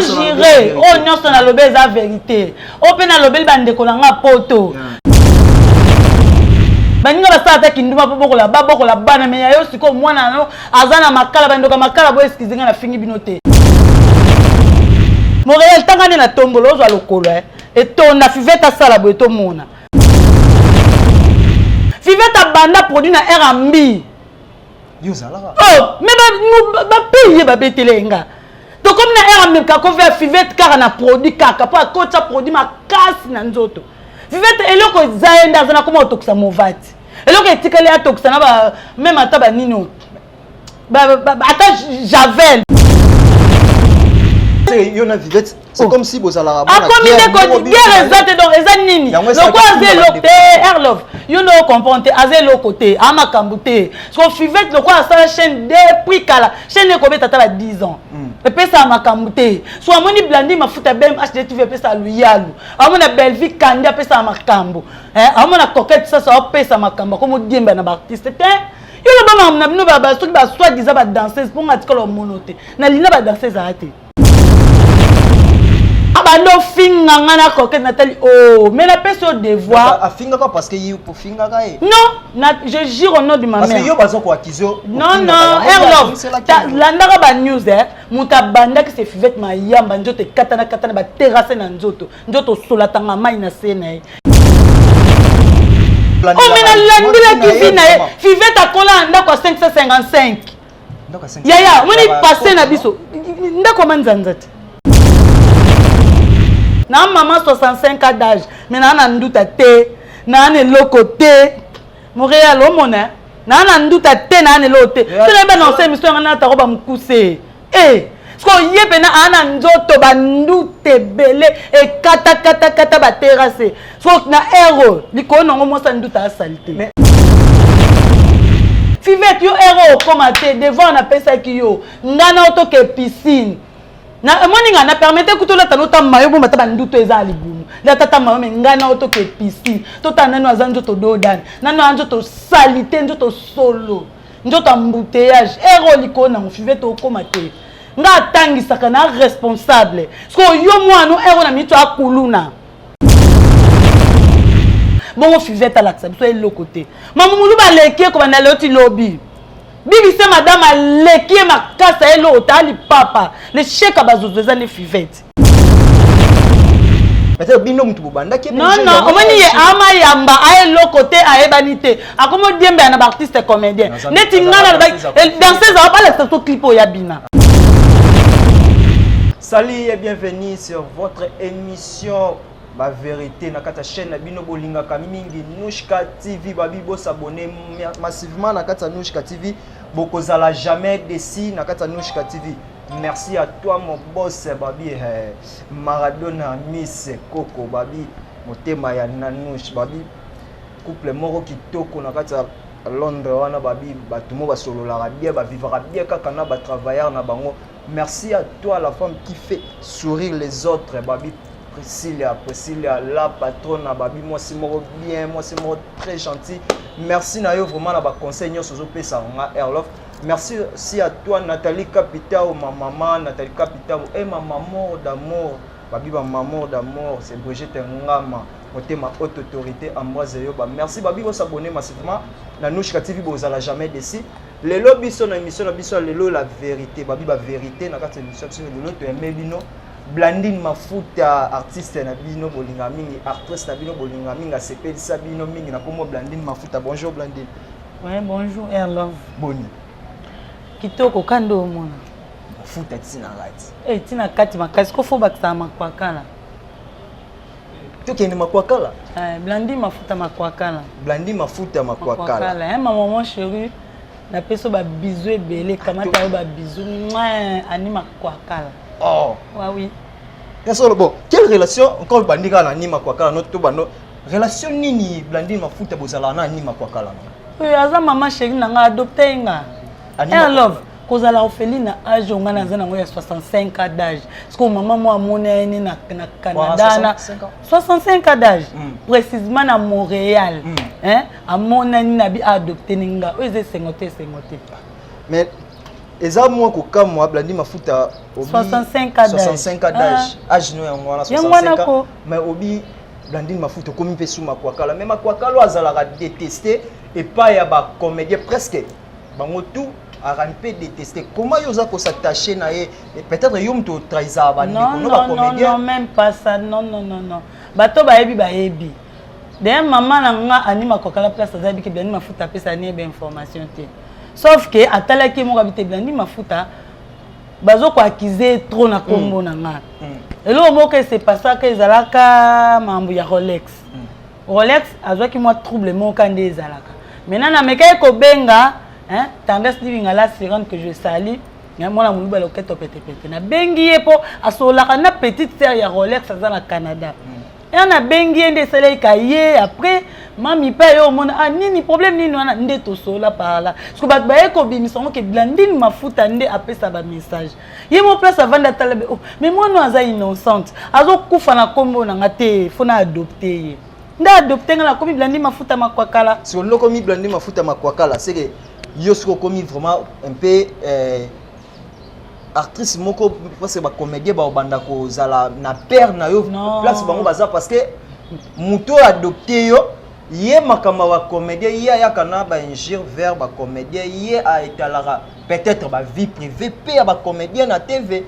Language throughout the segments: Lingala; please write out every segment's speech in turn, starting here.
j'irai. Oh, Nionso na lobe za vérité. Open na lobe bande kolanga poto. Baninga basata kinduma po bokola babokola bana me yayo siko mwana no azana makala bandoka makala bo eskizinga na fingi binote. Montréal tangane na tombolo ozwa lokolo etonda Fivette sala bo etomona. Fivette banda produit na RMB. Oh, mais ba payer ba betelenga. Donc comme na RMB ka ko faire Fivette car na produit kaka po akocha produit ma casse na Nzoto. Fivette eloko zaenda zana koma otokisa movati. Eloko etikali atokisa na ba même ata ba nino. Ata Javel. C'est comme si vous allez avoir you know comprendre azelo côté ama kambuté so Fivette le quoi ça chaîne depuis kala chaîne ko beta ta 10 ans et pesa makambuté so amoni Blandine Mafuta bem HDTV pesa luyalu amona Belle vie kandia pesa makambo amona coquette ça pesa makambo comme diemba na artiste yo ba na bino ba so ba soit disant ba danseuse pour ngatikolo monoté na lina ba danseuse ate abando finga ngana coquette Nathalie oh mais la personne devoir a finga parce que you pour finga non je jure au nom de ma mère parce que yo bazo ko akizo non Erlov la ndaka ba news muta banda que c'est Fivette ma yamba njoto katana ba terrasse na nzoto sola tanga mai na sena oh mais la ndila kivina Fivette akola ndako 555 ya moni passé na biso ndako manzanzati na maman 65 ans d'âge mais na Nduta te na loko te Montréal au mona na Nduta te na lote c'est ben non c'est mission na ta roba mukuse ce qu'on y est na Nzoto ba Ndute Belle et kata ba terrasse so na héros liko non mo sa Nduta salité Fivette yo héros commenter devant na pesa ki yo ngana auto ke piscine na moninga na permettre kutola tanota mayo bo mata banduto eza libumu la tata mayo ngana auto ke piscine tota nano azanjo to dodan nano anjo to salité njoto solo njoto embouteillage ero likona Fivette okomate nga tangisaka na responsable sko yo mwana ero na mito akuluna bon Fivette alaksa biso eloko-te mamu mulu ba leki ko bana loti lobby bibi c'est madame aleki makasa elo otali papa le chèque bazozeza ne Fivette peut-être bino mutu banda ki non omoni ye ama yamba aelo côté aebanité akomo diembe na ba artiste comédien neti ngana danseuse va pas le photo clip ya bina. Salut et bienvenue sur votre émission ba vérité na kata chaîne na bino bolinga kamingi NOUCHKA TV babi bo s'abonner massivement na kata NOUCHKA TV bokozala jamais déçu na kata NOUCHKA TV. Merci à toi mon boss babi Maradona Miss Coco babi motema ya nanouche babi couple moro kitoko na kata Londres wana babi batumo ba solo la bien ba vivra bien kaka na ba travailleur na bango. Merci à toi la femme qui fait sourire les autres babi Priscilla, la patronne, babi, moi c'est mort bien, moi c'est mort très gentil. Merci Nayo vraiment la conseil Nionso pesa Erlov. Merci aussi à toi Nathalie Capitao, ma maman Nathalie Capitao et ma maman d'amour. Babi ma maman d'amour, c'est Brigitte Ngama, ma haute autorité Ambroise Yoba. Merci babi vous s'abonner massivement. Na NOUCHKA TV vous allez jamais déçu. Les lobbies sont na émission na biso lelo la vérité, babi ba vérité na kati émission lelo to aimer bino. Blandine Mafuta artiste na bino bolinga mingi actrice na bino bolinga mingi sepelisa bino mingi na komo Blandine Mafuta. Bonjour Blandine. Ouais, bonjour Erlov. Boni. Kitoko kando mona. Mafuta tina ngati. Tina kati makasi ko fo bakisa makwakala. Toke ni makwakala? Blandine Mafuta makwakala. Blandine Mafuta makwakala. Maman chérie. Na peso ba bisou ebele kamata yo ba bisou ani makwakala. Oh. Ouais, oui. Bon, quelle relation encore bandika na nima kwakala notre bano relation nini Blandine Mafuta bozala na nima kwakala? Oui, aza maman chérie nanga adopté nga. I love kozala orpheline âge on ngana zana ngo ya 65 ans d'âge. Parce que maman moi monné ni na Canada na 65 ans d'âge. Précisément à Montréal. Hein? À mon ani na bi adopté ninga. Oze 50. Mais eza moi ko moi Blandine Mafuta 65 ans d'âge. 65 ans d'âge. Âge no yango wana 65 ans. Mais obi Blandine Mafuta komi pe suma kwakala. Mais makwakalo azalaka détester et pas ya ba comédien presque. Bango tout a peu détester. Comment yoza ko s'attacher na ye peut-être yom to trahisa ba comédien. Non, même pas ça. Non. Bato baebi. D'ailleurs maman nga anima kwakala place azabi ki Blandine Mafuta pesa ni information te. Sauf que atalaki mo habité Blandine Mafuta bazo ko accuser trop na Kombo na nga. Et là au que c'est pas ça que ezalaka mambo ya Rolex. Rolex azwaki moi trouble mo kande ezalaka. Maintenant na meka ko benga hein tendance living à la sirène que je salue. Ya mona muluba loketo pete. Na bengi ye po asolaka na petite sœur ya Rolex za na Canada. Et on a bengi ende soleil kaye après mami pa yo mona nini problème nini wana nde to sola par là parce que bat ba ko bimisongo ke Blandine Mafuta nde apesa ba message ye mo place avant d'atala oh mais moi no aza innocente azo kufa na Kombo na ngate fona adopter ye nda adopter na komi Blandine Mafuta makwakala si on lo komi Blandine Mafuta makwakala c'est que yo siko komi vraiment un peu actrice moko parce que ba comédien ba obanda ko zala na père na yo place bango baza parce que muto adopté yo yé makamba ba comédien yé ya kana ba ingir vers ba comédien yé a étalara peut-être ba vie privée pe ba comédien na TV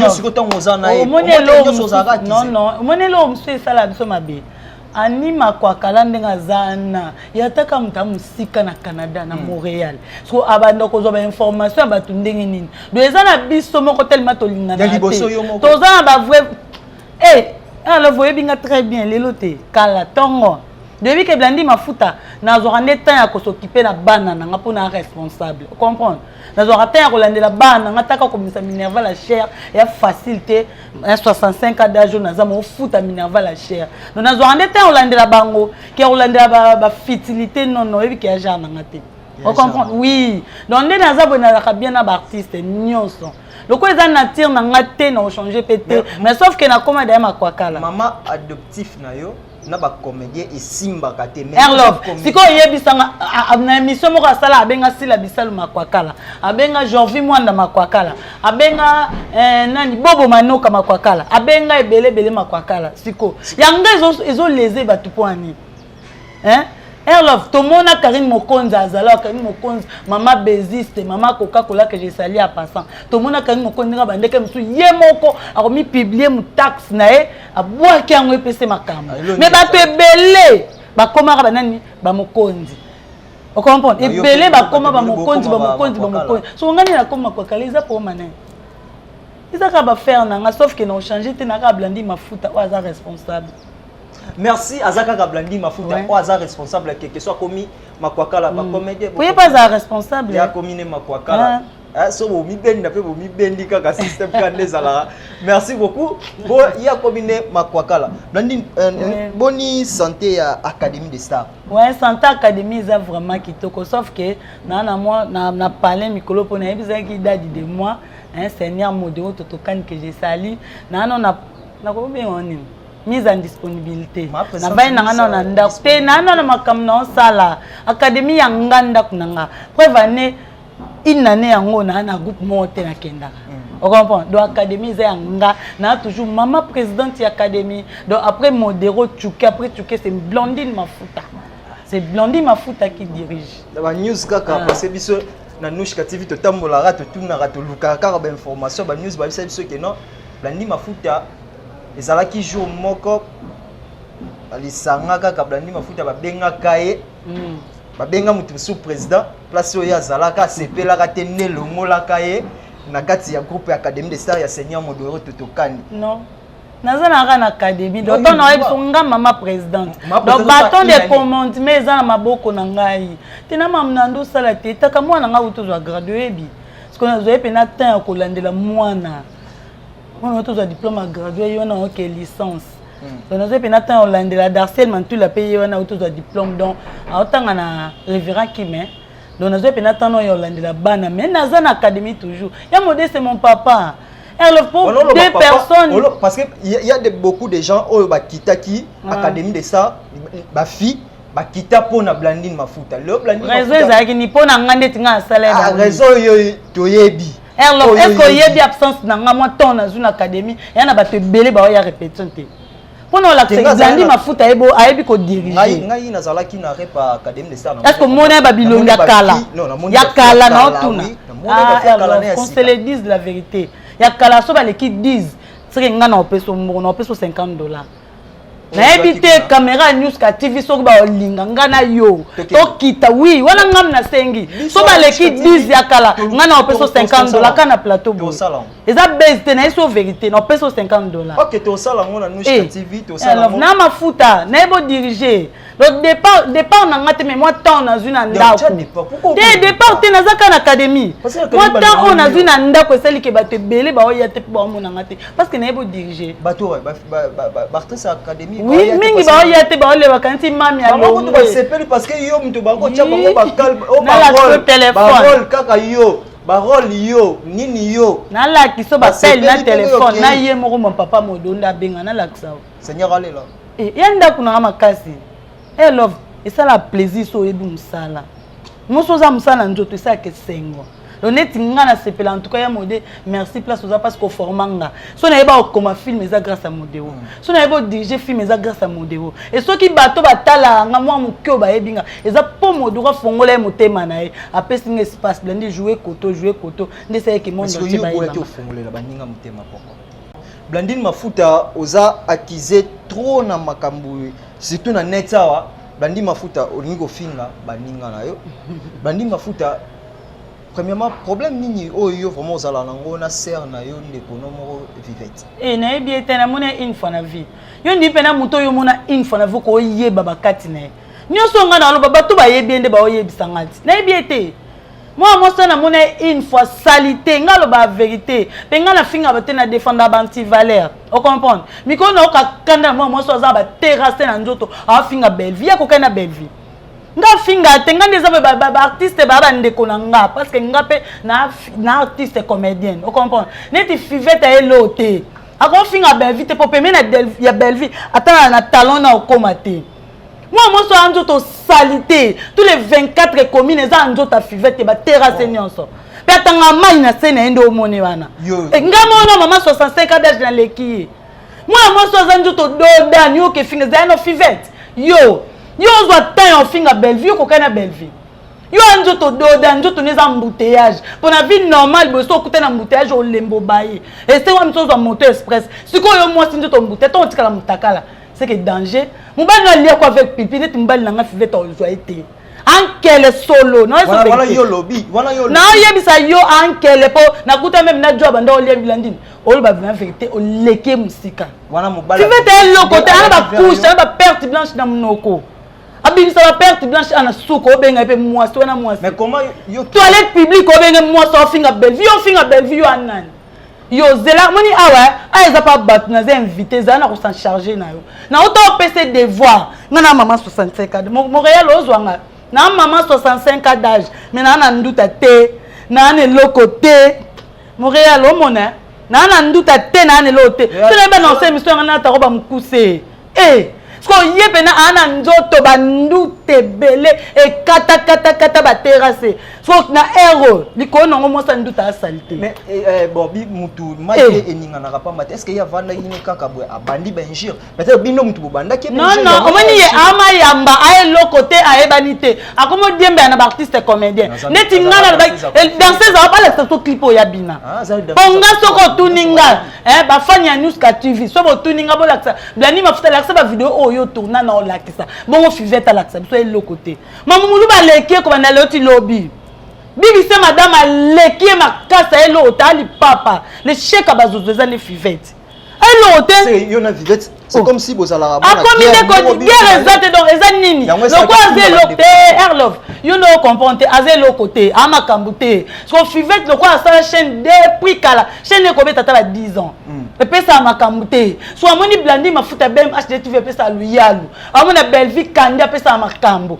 yo siko tango zana e non monelo mse sala biso mabe anima kwa kalandenga zana yataka mutamusika na Canada na Montréal so abanda ko zoba information ba tundenge nini do ezana biso moko tellement tolinga na tozana ba vrai alors vous voyez bien très bien lelote kala tongo depuis que Blandine Mafuta nazora temps ya ko s'occuper na bana na ngapona responsable comprendre nazora temps ya ko landela bana ngataka ko misa minerva la chair ya facilité 65 ans d'âge nazama ofuta minerva la chair donc nazora temps landela bango ki landela ba fertilité non ebi ki ya jana ngate on comprend oui donc ndé nazabo na bien na ba artiste Nionso loko eza nature na ngate na changer pété mais sauf que na commande ya makwakala maman adoptif na yo na ba comédien et simba kate mais love siko yebisanga na émission moko sala abenga sila bisalu makwakala abenga Jovi Mwanda makwakala abenga nani Bobo Manoka makwakala abenga ebele makwakala siko yanga ezo leze batu poani hein love tomona Karine Mokonza azala Karine Mokonza mama beziste mama Coca-Cola que j'ai sali à passant tomona Karine Mokonza bandeke musu ye moko akomi publier mu taxe na e abwaki yango epese makambo mais bato ebele bakoma ba nani ba Mokonzi o comprendre ebele bakoma ba Mokonzi so ngani na koma kwa kaleza po mané izaka ba faire nanga sauf que na changer te na ka Blandine Mafuta o aza responsable. Merci Azaka Blandine Mafuta o aza responsable que soit commis makwakala ba comédien oui pas za responsable ya commis makwakala so bo mi bendi na pe bo mi bendi kaka système kande zala merci beaucoup bo ya commis makwakala Blandine boni santé ya Académie des Stars ouais santé Académie ça vraiment kitoko sauf que na moi na parler mikolo pona ebisa ki dadi de moi un seigneur modéro totokan que j'ai sali na ko bien on mise en disponibilité na bay na ngana na pe na makam na sala académie ya nganda kunanga prevane inane yango na groupe monte na kenda on comprend do académie za nga na toujours maman présidente ya académie donc après modéro Tchouké après Tchouké c'est Blandine Mafuta qui dirige la news kaka parce que biso na NOUCHKA TV to tambola rato tuna rato luka kaka ba information ba news ba biso que non Blandine Mafuta ezalaki jour moko alisanga kaka Blandine Mafuta babenga kaye babenga mutu sous président place oyo azalaka sepelaka te ne longola kaye na kati ya groupe ya Académie des Stars ya Seigneur Modoro Totokani non nazana na académie donc on a songa maman présidente donc bâton de commande mais za na maboko na ngai tina mamnando sala te taka mwana nga utozwa gradué bi parce que nazo epena temps ko landela mwana on a tous un diplôme gradué, on a aucune licence. Donc nous avons été en Hollande, la harcèlement tout la pays, on a tous un diplôme donc autant on a révérend qui met. Donc nous avons été en Hollande la bana, mais dans une académie toujours. Il y a modèle c'est mon papa. Alors pour deux personnes. Parce que il y a beaucoup de gens au Bakitaki Académie de ça, ma fille bakita Pona Blandine Mafuta. Le Blandine Mafuta. Raison ezaki ni Pona ngande tinga salaire. Ah, raison yo toyebi. Alors, est-ce qu'il y a des absences dans la ton dans une académie? Il y en a pas de belé ba ya répétition. Pona la Blandine Mafuta ebo ayebi ko diriger. Ngai na zala ki na repa académie de ça. Est-ce que mona Babylone ya kala? Ya kala na tuna. Ah, qu'on se le dise la vérité. Ya kala so ba les qui disent c'est que ngana opeso mo na opeso $50. Na ebité caméra NOUCHKA TV so ba olinga ngana yo to kita oui wana ngam na sengi so ba leki 10 ya kala ngana opeso $50 kana plateau bo eza base na iso vérité na opeso $50. OK to sala ngona NOUCHKA TV to sala ngona na Mafuta na ebo diriger le départ na ngate mais moi temps na zuna ndako de départ te na zaka na académie moi temps on na zuna ndako seli ke bato belé ba oya te ba mo na ngate parce que na ebo diriger bato ba artiste académie. Oui, mingi ba oyate ba ole bakanti mami ya lo. Bango to sepeli parce que yo mtu bango tia bango bakal o barol kaka yo. Barol yo, nini yo. Na la kiso ba sel na téléphone na ye moko mon papa modonda benga na la kisa. Seigneur alela. Yanda kuna makasi. Eh love, et ça la plaisir so ebu musala. Moso za musala nzoto ça ke sengo. Honnête ngana sepela en tout cas ya modé merci place aux parce qu'au formanga so na eba comme film eza grâce à modéo so na eba diriger film eza grâce à modéo et ceux qui bato batala nga moi mukyo ba ebinga eza po modura fongola motema na e apesi nga espace blende jouer koto nde ça que monde entier ba eba to fongolela baninga motema poko Blandine Mafuta oza accusé trop na makambu surtout na netawa Blandine Mafuta olingo finga baninga na yo Blandine Mafuta. Premièrement, problème nini oyo vraiment zala nango na ser na yo ndeko no moko Fivette. Na ebi etena mona une fois na vie. Yo ndi pena muto yo mona une fois na vie ko yeba bakati na. Nionso nga na lo baba to ba yebi ende ba oyebisa ngati. Na ebi ete. Moi ça na mona une fois salité nga lo ba vérité. Pe nga na finga ba te na défendre ba anti valeur. O comprendre? Miko na ka kanda moi so za ba terrasse na Nzoto. A finga Belle vie ko kana Belle vie. Nga finga tenga ndeza ba artiste ba ndeko na nga parce que nga pe na artiste comédienne on comprend neti Fivette elote ako finga Belle vie te popeme na ya Belle vie atana na talon na okomate moi so Nzoto salité tous les 24 communes za Nzoto Fivette ba terrasse Nionso pe atanga mai na scène endo omone wana nga mona mama 65 ans d'âge na leki moi so Nzoto doda nyo ke finga za no Fivette yo zo tan on finga Belle vie ko kana Belle vie yo Nzoto doda Nzoto neza embouteillage pour la vie normale bo so kuta na embouteillage o lembo baye et c'est moi mso zo moto express siko yo moi si Nzoto embouteillage ton tikala mutakala c'est que danger mubali na lia ko avec pipi net mbali na nga Fivette o zo été ankele solo na wala yo lobby wala yo na yebisa yo ankele po na kuta même na job ndo lia Blandine o ba la vérité o leke musika wana mubali Fivette lo côté ana ba couche ana ba perte blanche na monoko Abimisi la perte blanche ana souko obenga pe mwasi wana mwasi. Mais comment yo toilette publique obenga mwasi ofinga Belle vie ofinga Belle vie anani. Yo zela moni awa eza pa bat na za invité za na ko s'en charger na yo. Na auto PC devoir ngana maman 65 ans. Montréal ozwanga. Na maman 65 ans d'âge. Mais na Nduta te, na ne lokote. Montréal o mona. Na Nduta te na ne lokote. Tu ne ba non c'est mission ngana ta roba mukuse. Ko yepena ana Nzoto bandute Belle et kata ba terrasse faut na héros liko nongo mosa Nduta salité mais bon bi mutu maike eninga na rapamba est-ce que ya vanda yini kaka boy abandi benjir peut-être bino mutu banda ke non omani ye ama yamba ay lokote ayebanité akomo diembe na artiste comédien neti ngana danseuse va pas le photo clip ya bina ponga soko tuninga ba fanya ya NOUCHKA TV so bo tuninga bo laksa Blandine Mafuta laksa ba vidéo yo tourna na olakisa bongo Fivette alakisa biso e lokote mamu mulu ba leki ko bana loti lobby bibi se madame aleki makasa elo otali papa le chèque abazozo za le Fivette elo ote c'est yo na Fivette c'est comme si bozala rabona a comme des guerre exacte donc eza nini le quoi zelo te love you know comprendre azelo côté amakambuté so Fivette le quoi sa chaîne depuis kala chaîne ko beta ta 10 ans et puis ça makambuté so amoni Blandine Mafuta bem HDTV pe sa luyalu amona Belle vie kandia pe sa makambo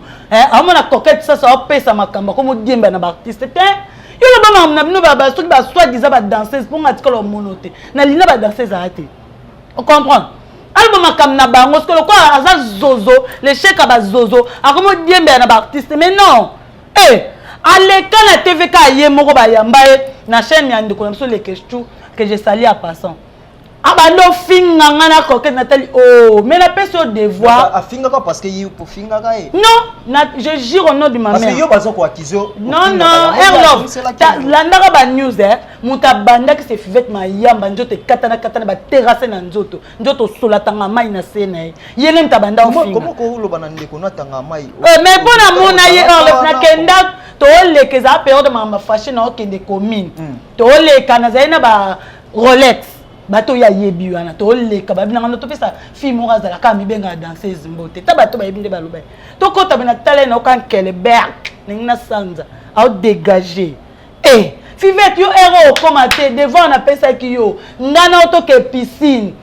amona coquette ça pe sa makambo comme diemba na artiste te yo le ba na bino ba so ba soit disant ba danseuse pour ngatikolo monoté na lina ba danseuse arrêté on comprend album akam na bango parce que le quoi aza zozo le chèque aba zozo akomo diembe na ba artiste mais non aleka na TVK ye moko ba yamba na chaîne ya ndeko na biso les questions que je salue à passant abando finga ngana coquette Nathalie mais la personne devoir a finga quoi parce que you pour finga kai non je jure au nom de ma mère parce que yo bazo ko akizo non Erlov la ndaka ba news muta banda que c'est Fivette ma yamba njoto katana ba terrasse na nzoto sola tanga mai na sena yele mtabanda finga comment ko lo bana ndeko na tanga mai mais bona mona ye Erlov na kenda to le que za période ma fashion na okende commune to le kana zaina ba Rolex bato ya yebi wana to leka babina ngano to pesa film orazala ka mibenga danseuse mbote ta bato ba yebinde baloba to kota bina tale na kan Kelberg ningna sanza au dégager Fivette yo héros commenter devant na pesa ki yo ngana auto ke piscine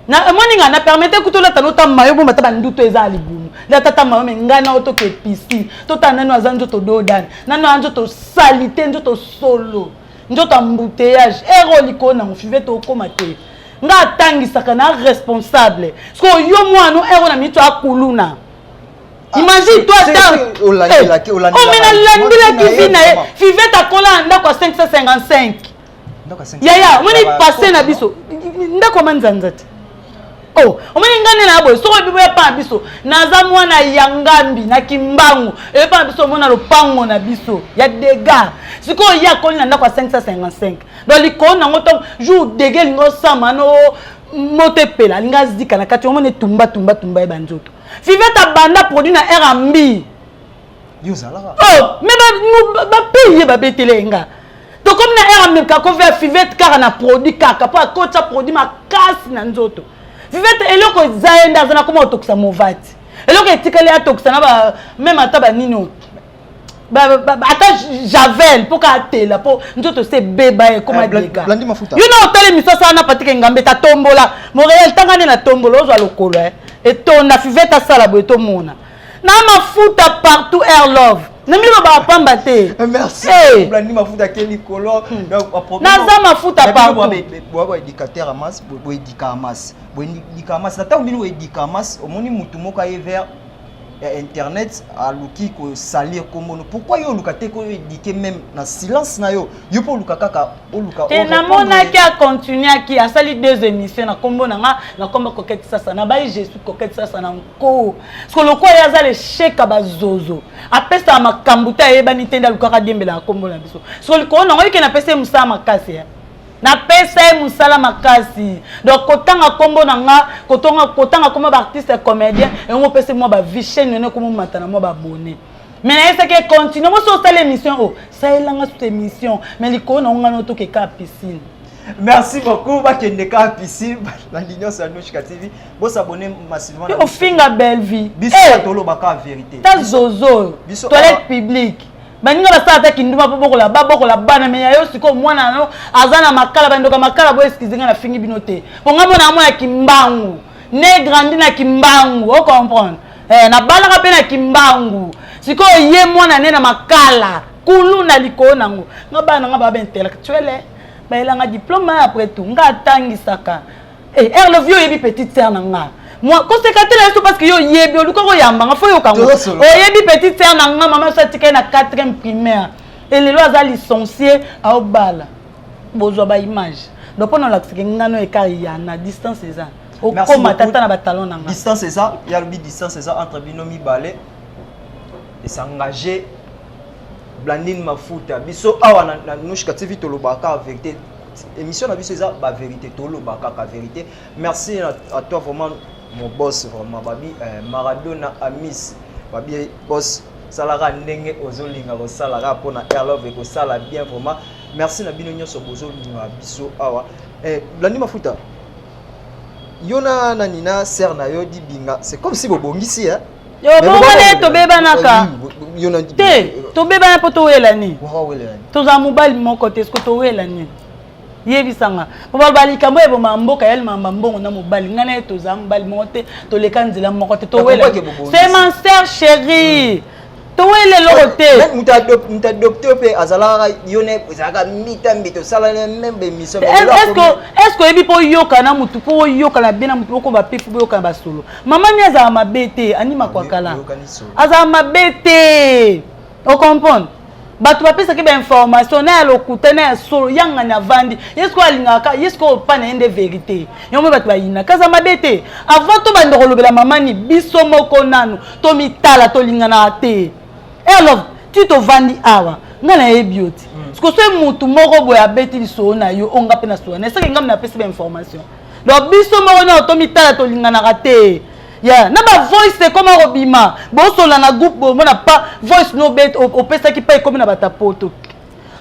na moninga na permettre kutola tanota mayo bo mata Nduta eza libumu la tata mayo ngana auto ke piscine to tanano azanjo to dodan nano anjo to salité njo to solo Nzoto embouteillage ero likona Fivette okoma te nga tangisaka na responsable parce que yo mwana ero na mito akuluna imagine toi on l'a TV na Fivette akola ndako 555 yaya moni passé na biso ndako manzanza te omoni ngane na boy soko bibo ya pa biso naza mwana yangambi na kimbangu e pa biso mona lopango na biso ya dégâts siko ya koli na ndako 555 donc likona ngoto jour dégâts lingo sama no mote pela linga zika na kati omone tumba e banzoto Fivette abanda produit na RMB yozala mais ba payer ba betelenga donc comme na RMB ka ko faire Fivette car na produit kaka po akota produit makasi na nzoto Fivette eloko zaenda zana koma otokisa movati eloko etikali atokisa na ba même ata ba nino ata javel pour ka tela pour nzoto se beba e koma dega Blandine Mafuta you know tele misosa na patike ngambe ta tombola Montréal tangane na tombola ozwa lokolo et tonda Fivette sala boeto mona na mafuta partout air love nami ba pamba te merci Blandine Mafuta keli kolo naza mafuta partout bo éducateur amas bo éducamas na tango bino éducamas omoni mutu moko aye vers internet aluki ko salir komono pourquoi yo lukate ko éduquer même na silence na yo po lukaka ka oluka te na mona ki a continuer ki a sali 2 émissions na Kombo na Kombo coquette sasa na ba je suis coquette sasa na nko parce que loko ya za le cheka bazozo apesa makambuta yebani tenda lukaka dembela na Kombo na biso so liko na ngoyi ke na pesa musama makasi na pesa musala makasi donc kotanga Kombo nanga kotanga comme artiste comédien et on pesa moi ba vie chaîne ne comme matana moi ba bonnet mais na esa ke continue mo so telle émission ça elanga cette émission mais liko na ngano to ke ka piscine. Merci beaucoup ba kende ka piscine la Nionso à NOUCHKA TV bo s'abonner massivement au finga belle vie biso tolo ba ka vérité ta zozo toilette publique baninga basata kinduma bokola bana me yayo siko mwana no azana makala bandoka makala bo eskizinga na fingi binote ponga mona mwana kimbangu ne grandi na kimbangu o comprendre na balaka pe na kimbangu siko ye mwana ne na makala kuluna likona ngo ngabana ngaba ba intellectuel ba elanga diplôme après tout nga tangisaka le vieux yebi petite sœur nanga moi conséquenté là parce que yo yebi oluka ko yamba nga fo yo kango yebi petite sœur nanga maman ça tika na 4e primaire et les lois a licencié à obala bozwa ba image donc pendant la ngano ekari ya na distance ça au koma tata na batalon nanga distance ça il y a le distance ça entre binomi balé et s'engager Blandine Mafuta biso awa na NOUCHKA TV tolobaka vérité émission na biso ça ba vérité tolobaka ka vérité merci à toi vraiment mon boss vraiment babi Maradona Amis babi boss salara ndenge ozolinga ko salara pona Erlov ko sala bien vraiment merci na bino nyonso bozolinga biso awa Blandine Mafuta yona nanina ser na yo di binga c'est comme si bobongisi hein yo bongale to bebanaka te to bebana poto welani to za mobile mon côté ce que to welani yebisanga mobile bali kambo ebo mamboka yel mambongo na mobile ngana to za mobile monte to lekanzela mon côté to welani c'est ma sœur chérie to wele lokote muta adopté pe azala yone zaka mitambi to sala même émission est-ce que ebi po yoka na mutu po yoka na bena mutu ko ba pefu yoka ba solo mama ni aza mabete anima kwa kala aza mabete o comprendre batu bapesa ke ba information na lokuta na solo yanga na vandi yesko alingaka yesko pa na ende vérité yomo batu bayina kaza mabete avant to bando kolobela mama ni biso moko nanu to mitala to lingana te. Alors, tu te vandi awa, ngana e beauty. Parce que ce mutu moko boy abeti liso na yo onga pena so. Na seke ngam na pesa information. Donc biso moko na otomita to lingana raté. Ya, na ba voice comme robima. Bo so na groupe bo na pas voice no bet o pesa ki pa comme na batapoto.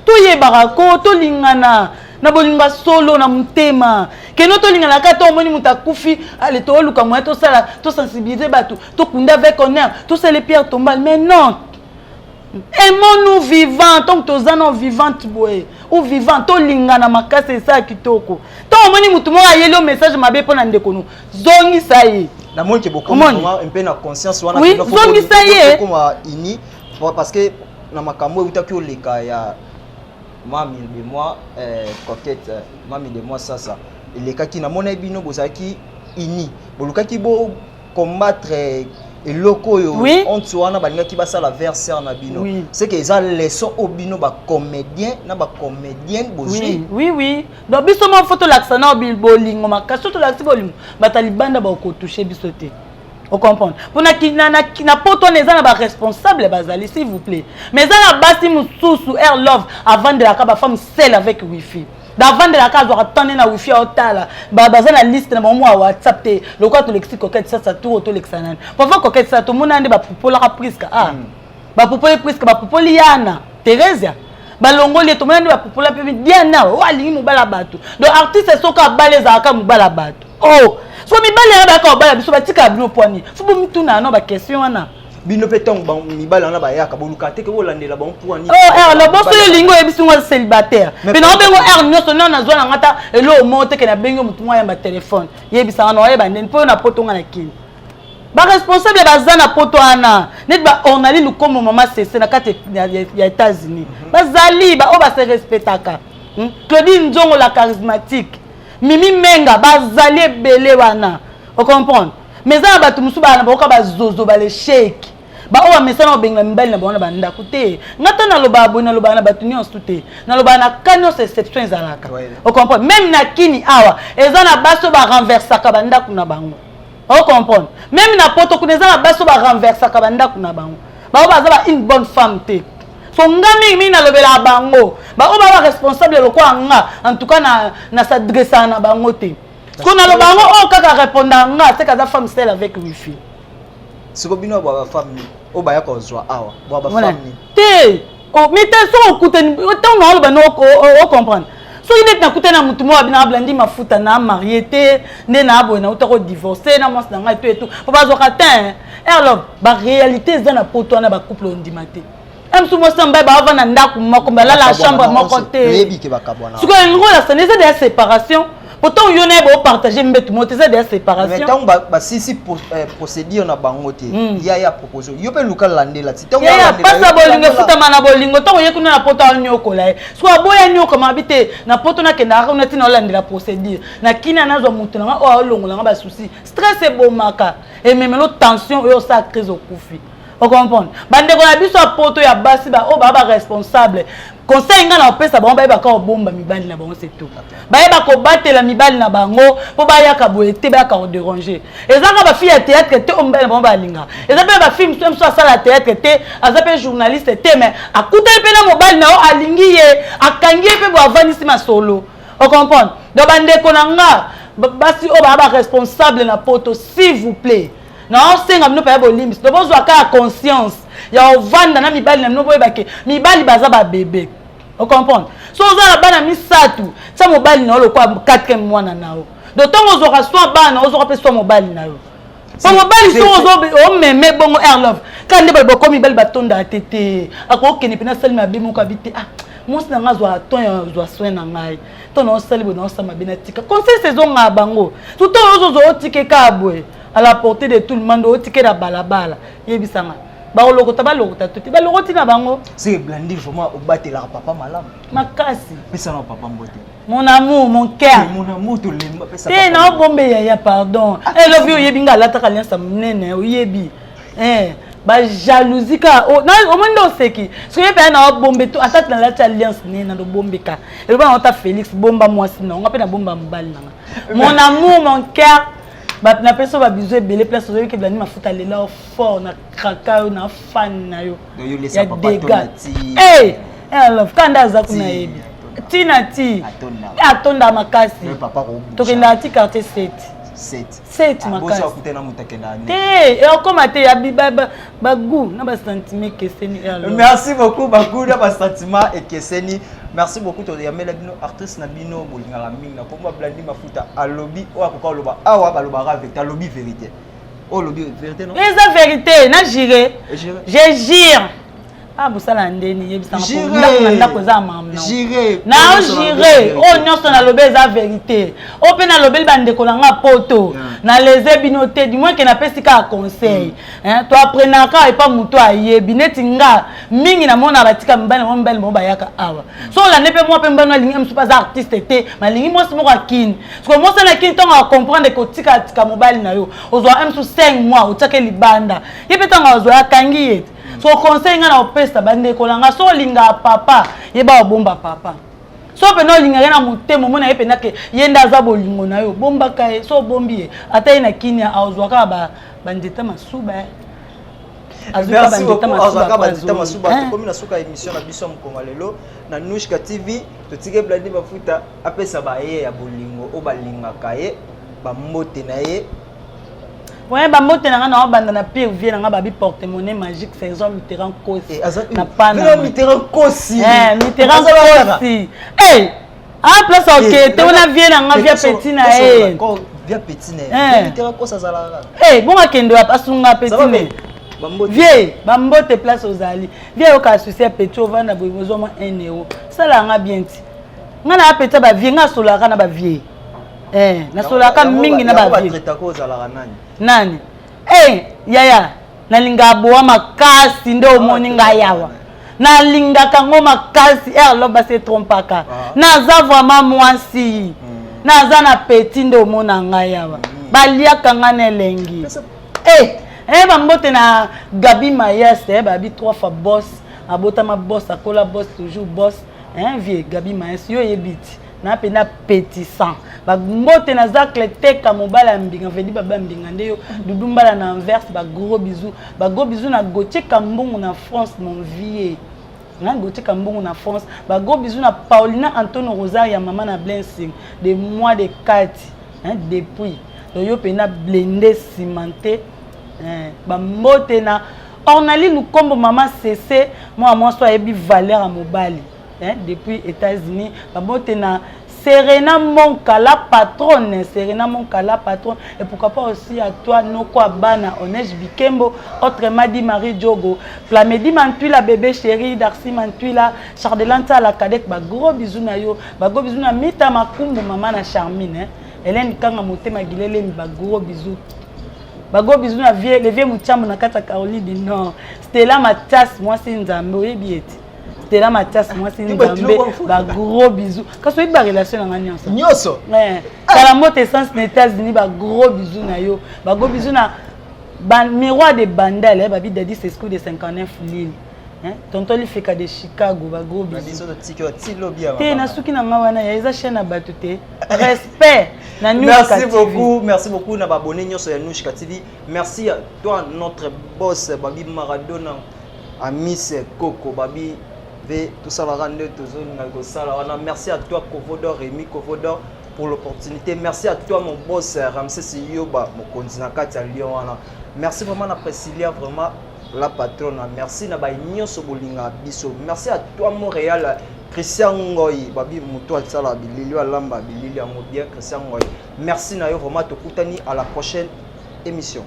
To ye barako to lingana na bolinga solo na mutema. Que no to lingana ka to moni mutakufi ale to luka mo to sala to sensibiliser batu to kunda avec honneur to c'est les pierres tombales mais non. Aimons-nous vivants, tant que tu es vivante, ou vivant, tu lingana makase c'est ça qui toko. Tant moni mutumo ayelo message mabe pona ndekonu. Zongi ça y est. Na moi qui beaucoup un peu na conscience wana oui, zongi ça y est. Comme ini parce que na makambo utaki oleka ya mami de moi coquette mami de moi ça eleka ki na mona bino bozaki ini. Bolukaki bo combattre et loko yo on tuana balinga ki basala verser na bino c'est que ça leçon au bino ba comédien na ba comédienne bozui oui donc biso mo photo l'accent na bolingo makaso to l'accent bolingo batalibanda ba ko toucher biso te on comprend pour na poto neza na ba responsable bazali s'il vous plaît mais ça na basi mususu air love avant de la ba femme seule avec wifi d'avant de la case doit attendre na wifi otala baza na liste na mo WhatsApp te le quoi to lexi coquette ça tour to lexanan parfois coquette ça to monande ba popola ka presque ba popola presque ba popola yana Teresa ba longole to monande ba popola pe diana o alingi mobala bato donc artiste soka baleza ka mobala bato oh so mi bale ba ka bala biso batika bino poani fu bo mituna no ba question wana bino petong ba mibala na ba yaka boluka te ke bolandela ba mpuani le boss le lingo e bisingo célibataire mais na bengo Nionso na zona ngata elo monte ke na bengo mutu mwa ya ba téléphone yebisa na oyeba ndeni po na poto nga na kini ba responsable baza na poto ana net ba onali lukomo mama cc na kate ya États-Unis bazali ba o ba se respectaka Claudine Nzongo la charismatique Mimi Menga bazali Belle wana on comprend mais ça ba tumusu ba na ba ka ba zozo ba le shake ba o mesana obenga mbali na bona banda kute ngata na loba abona loba na batu Nionso te na loba na kanyo exception ezalaka on comprend même na kini awa eza na baso ba renverser ka banda kuna bango on comprend même na poto kuna eza na baso ba renverser ka banda kuna bango ba o baza ba une bonne femme te so ngami mi na lobela bango ba o ba responsable lokwa nga en tout cas na s'adresser na bango te qu'on a le bango oh kaka répondre nga c'est que femme seule avec wifi c'est que bino ba femme o ba ya ko zwa awa ba femme ni te oh mais te so okuteni tant na lo ba o comprendre so il est na kutena mutu mo abina Blandine Mafuta na marié te ne na abo na utako divorcer na mwasi na nga et tout pour pas zokatin alors ba réalité za na poto na ba couple ondimate am sumo samba ba avant na ndaku moko ba la chambre moko te yebi ke ba kabwana so que ngo la c'est des séparation. Pourtant, il y a partager mes des séparations. Mais tant que si procédure na bangote, il y a proposition. Il y a local landé là. Il y a pas ça bolingo futa mana bolingo. Tant que kuna na poto nyoko là. Soit boya nyoko mabite na poto na kena na tina landé la procédure. Na kina na zo mutu na o longo na ba souci. Stress et bomaka. Et même l'autre tension et ça crise au kufi. On comprend. Bande ko na biso poto ya basi ba o baba responsable. Conseil nga na pesa ba ba ka bomba mibali na bango c'est tout. Ba ko batela mibali na bango po ba ya ka boete ba ka déranger. Ezanga ba fille ya théâtre te omba ba ba linga. Ezanga ba film même so sala théâtre te, azape journaliste te mais akuta pe na mobali na o alingi ye, akangi pe bo avanisi ma solo. On comprend. Do bande ko na nga basi o ba responsable na poto s'il vous plaît. Non, c'est ngam no pa bolimbis. Do bozo aka conscience. Ya ovanda na mibali na no boyebake. Mibali baza ba bébé. On comprend. So za la bana misatu. Sa mobali na lo kwa 4e mwana nao. Do tongo zo raso bana ozo rapé so mobali na yo. Pa mobali so ozo o meme bongo air love. Kande ba ko mibali batonda tete. Ako keni pena sali ma bimu ka bité. Ah, mos na nga zo aton zo soin na ngai. To no sali bo na sama benatika. Conseil saison nga bango. Tout ozo zo otike ka boy. À la portée de tout le monde, au ticket de balabala. Yebisanga. ba lokota ba lokota tuti ba lokoti na bango c'est Blandine vraiment au batela papa malam makasi pesa na papa mbote mon amour mon cœur mon amour to lemba pesa te na bombe ya pardon eh love you yebi nga lata kalien sa mnene yebi ba jalousie ka na o mondo seki so yebi na bombe to atata na lata alliance nena do bombe ka e ba on ta Félix bomba moi sinon on appelle na bomba mbali na mon amour mon cœur ba na peso ba bizu ebele place ozo ke Blandine Mafuta lela fort na kaka na fan na yo ya dégâts love kanda za kuna yebi tina ti atonda makasi to kenda ti quartier 7 makasi bosa kutena mutakenda te e okoma te ya ba goût na ba sentiment keseni merci beaucoup ba goût na ba sentiment et keseni. Merci beaucoup to yamela bino artiste na bino bolingala mingi na komba Blandine Mafuta alobi o akoka loba awa ba loba avec ta lobby vérité. Oh lobby vérité non? Les vérité na juré. Je jure. Ah busala ndeni yebisa ngako ndako za mamno. Juré. Na juré. Oh nyonso na lobe za vérité. O pe na lobe bandeko na nga poto. Na leze bino te du moins que na pesika conseil. Hein to apprenaka et pas muto ayebi neti nga mingi na mona batika mbana mo mbele mo bayaka awa. So la nepe mo pe mbana lingi msu pas artiste te malingi mo simo ka kin. Parce que mo sana kin tonga comprendre que tika mobile na yo. Ozwa msu 5 mois utake libanda. Yepe tonga ozwa kangi yet. So conseil nga na opesta bande kolanga so linga papa yeba obomba papa so pe no linga na mutemo mona yepe nake yenda za bolingo na yo bomba kae so bombi ata ina kinya azwaka ba bandeta masuba azuka bandeta masuba comme na suka émission na biso mkonga lelo na NOUCHKA TV to tike Blandine Mafuta apesa ba ye ya bolingo o balinga kae ba mbote na ye. Ouais, bah moi t'es na banda na pire vie na babi porte-monnaie magique saison Mitterrand kosi na pana Mitterrand kosi Mitterrand kosi place ok te on vie na via petit na via petit na Mitterrand kosi azala bon akendo asunga petit na vie bambote place ozali vie yo ka souci petit ovanda bozo mo 1 euro ça la nga bien ti nga na petit ba vie nga solaka na ba vie na solaka mingi na ba vie nani yaya nalinga boa makasi ndo omoni nga yawa nalinga kango makasi loba se trompaka naza vraiment mwasi naza na petit ndo omona nga yawa baliaka nga na elengi bambote na Gabi Mayes babi 3 fois boss abotama boss akola boss toujours boss vie Gabi Mayes yo yebiti na pena petit sang ba mbote na zakle teka mobala mbinga vedi baba mbinga ndeyo dudumbala na Anvers ba gros bisous na Gauthier Kambungu na France mon vie na Gauthier Kambungu na France ba gros bisous na Paulina Antonio Rosario ya maman na Blandine de mois de 4 depuis yo pena blendé cimenté ba mbote na Ornali Kombo maman cessé moi so ebi valeur à mobali depuis États-Unis babote na Serena Monka la patronne et pourquoi pas aussi à toi Noko Abana Onej Bikembo autrement dit Marie Diogo Flamedi Mantuila bébé chéri Darcy Mantuila Chardelanta la cadette ba gros bisous na yo ba gros bisous na Mita Makumbu maman na Charmine Hélène Kanga Motema Gilele ba gros bisous na vie les vieux muchambo na kata Caroline du Nord Stella Mathias moi c'est Nzambe oyebieti Stella Mathias moi c'est Nzambe ba gros bisous quand so ba relation na Nionso kala moto essence na États-Unis ba gros bisous na yo ba gros bisous na miroir de Bandal ba bi Daddy c'est school de 59 Lille tonton li feka de Chicago ba gros bisous te na suki na mawana ya eza chaîne na batute respect na NOUCHKA TV. Merci beaucoup na abonné nyonso ya NOUCHKA TV. Merci à toi notre boss Babi Maradona Amis Coco Babi ve tout ça la rendre toujours na go sala wana. Merci à toi Kovodor Rémi Kovodor pour l'opportunité. Merci à toi mon boss Ramsès Yoba mon continent kati ya Lyon wana. Merci vraiment na Priscilla vraiment la patronne. Merci na ba nyonso bolinga biso. Merci à toi Montréal Christian Ngoy babi muto atsala bilili alamba bilili yango bien Christian Ngoy. Merci na yo vraiment tokutani à la prochaine émission.